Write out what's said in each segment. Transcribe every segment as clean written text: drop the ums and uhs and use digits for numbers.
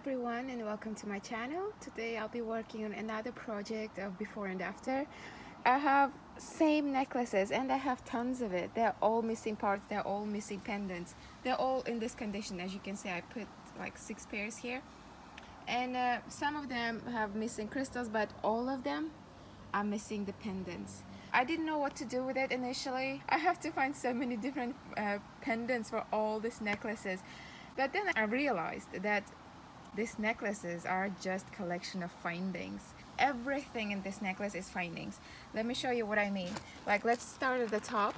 everyone, and welcome to my channel. Today I'll be working on another project of before and after. I have same necklaces and I have tons of it. They're all missing parts, they're all missing pendants. They're all in this condition. As you can see, I put like 6 pairs here, and some of them have missing crystals, but all of them are missing the pendants. I didn't know what to do with it initially. I have to find so many different pendants for all these necklaces, but then I realized that these necklaces are just collection of findings. Everything in this necklace is findings. Let me show you what I mean. Like, let's start at the top.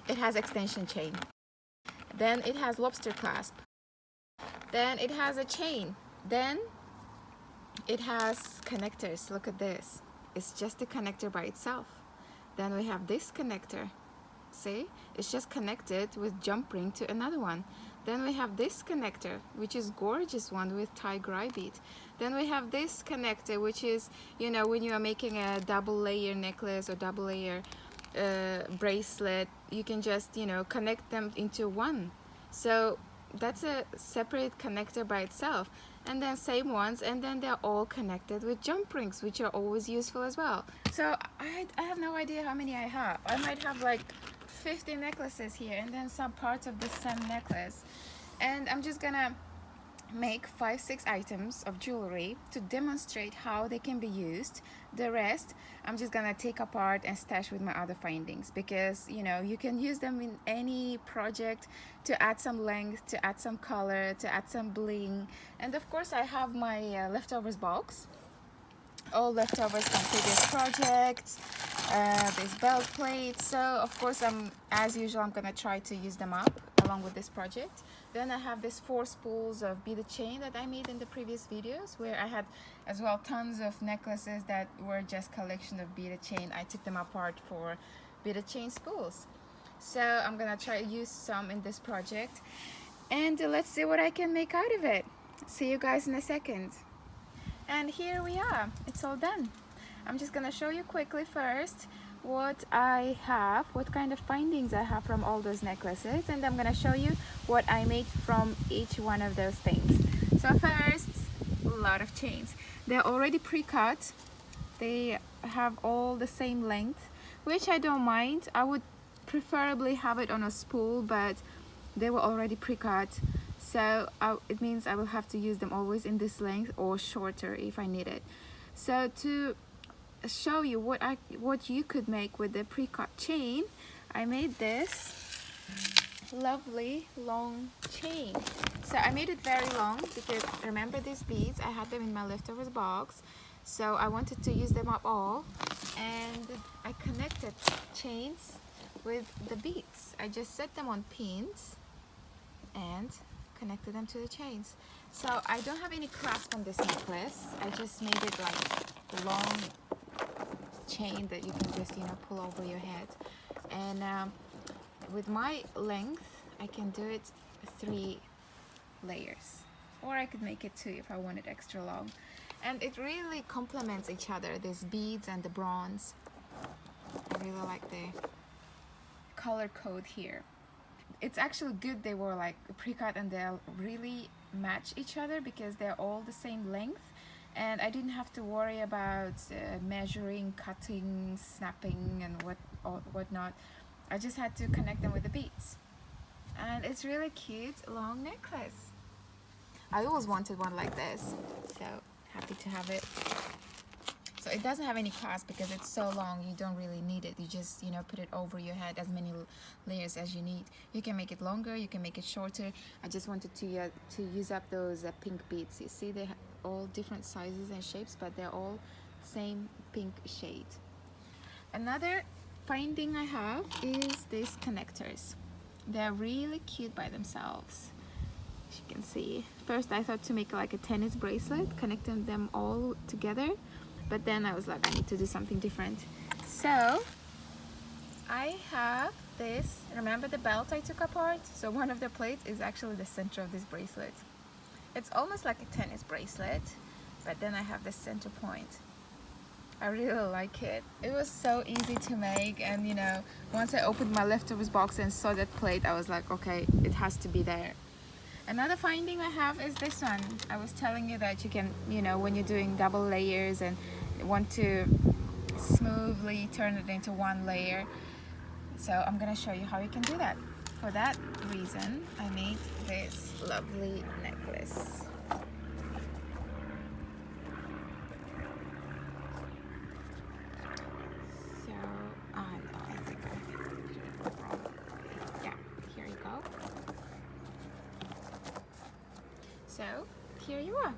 It has extension chain. Then it has lobster clasp. Then it has a chain. Then it has connectors. Look at this. It's just a connector by itself. Then we have this connector. See, it's just connected with jump ring to another one. Then we have this connector, which is gorgeous one with tiger eye bead. Then we have this connector, which is, you know, when you are making a double layer necklace or double layer bracelet, you can just, you know, connect them into one. So that's a separate connector by itself. And then same ones, and then they're all connected with jump rings, which are always useful as well. So I have no idea how many I have. I might have like 50 necklaces here, and then some parts of the same necklace. And I'm just gonna make 5-6 items of jewelry to demonstrate how they can be used. The rest I'm just gonna take apart and stash with my other findings, because you know, you can use them in any project to add some length, to add some color, to add some bling. And of course I have my leftovers box, all leftovers from previous projects, this belt plate. So of course, as usual, I'm gonna try to use them up along with this project. Then I have this 4 spools of beaded chain that I made in the previous videos, where I had as well tons of necklaces that were just collection of beaded chain. I took them apart for beaded chain spools. So I'm gonna try to use some in this project, and let's see what I can make out of it. See you guys in a second. And here we are, it's all done. I'm just gonna show you quickly first what I have, what kind of findings I have from all those necklaces, and I'm gonna show you what I made from each one of those things. So first, a lot of chains. They're already pre-cut. They have all the same length, which I don't mind. I would preferably have it on a spool, but they were already pre-cut. So it means I will have to use them always in this length or shorter if I need it. So to show you what you could make with the pre-cut chain, I made this lovely long chain. So I made it very long because remember these beads, I had them in my leftovers box, so I wanted to use them up all, and I connected chains with the beads. I just set them on pins and connected them to the chains. So I don't have any clasp on this necklace. I just made it like a long chain that you can just, you know, pull over your head. And with my length, I can do it 3 layers, or I could make it 2 if I wanted extra long. And it really complements each other, these beads and the bronze. I really like the color code here. It's actually good they were like pre-cut and they'll really match each other, because they're all the same length, and I didn't have to worry about measuring, cutting, snapping and whatnot. I just had to connect them with the beads, and it's really cute long necklace. I always wanted one like this, so happy to have it. So it doesn't have any clasp because it's so long, you don't really need it. You just, you know, put it over your head, as many layers as you need. You can make it longer, you can make it shorter. I just wanted to use up those pink beads. You see, they're all different sizes and shapes, but they're all same pink shade. Another finding I have is these connectors. They're really cute by themselves. As you can see, first I thought to make like a tennis bracelet, connecting them all together. But then I was like, I need to do something different. So I have this, remember the belt I took apart? So one of the plates is actually the center of this bracelet. It's almost like a tennis bracelet, but then I have the center point. I really like it. It was so easy to make, and you know, once I opened my leftovers box and saw that plate, I was like, okay, it has to be there. Another finding I have is this one. I was telling you that you can, you know, when you're doing double layers and want to smoothly turn it into one layer. So I'm gonna show you how you can do that. For that reason, I made this lovely necklace. So, no, I think I did it wrong. Yeah, here you go. So, here you are.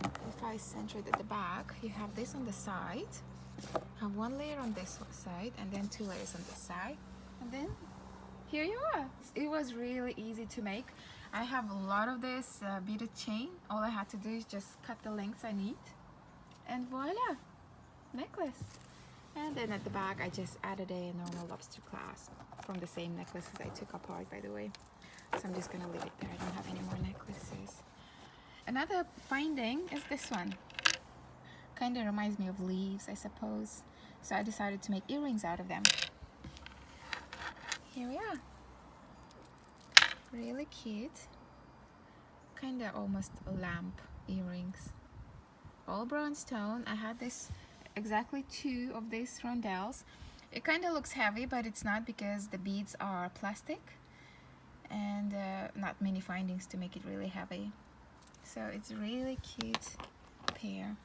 If I center it at the back, you have this on the side. Have one layer on this side and then 2 layers on this side, and then here you are. It was really easy to make. I have a lot of this beaded chain. All I had to do is just cut the lengths I need, and voila, necklace. And then at the back I just added a normal lobster clasp from the same necklaces I took apart, by the way. So I'm just gonna leave it there. I don't have any more necklaces. Another finding is this one. Kind of reminds me of leaves, I suppose. So I decided to make earrings out of them. Here we are. Really cute. Kind of almost lamp earrings. All brown stone. I had this exactly 2 of these rondelles. It kind of looks heavy, but it's not because the beads are plastic and not many findings to make it really heavy. So it's a really cute pair.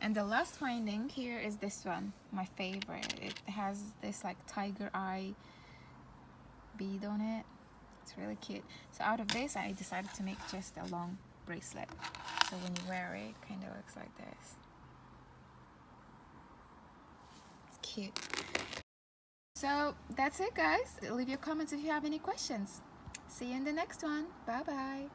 And the last finding here is this one, my favorite. It has this like tiger eye bead on it. It's really cute. So out of this, I decided to make just a long bracelet. So when you wear it, it kind of looks like this. It's cute. So that's it, guys. Leave your comments if you have any questions. See you in the next one. Bye bye.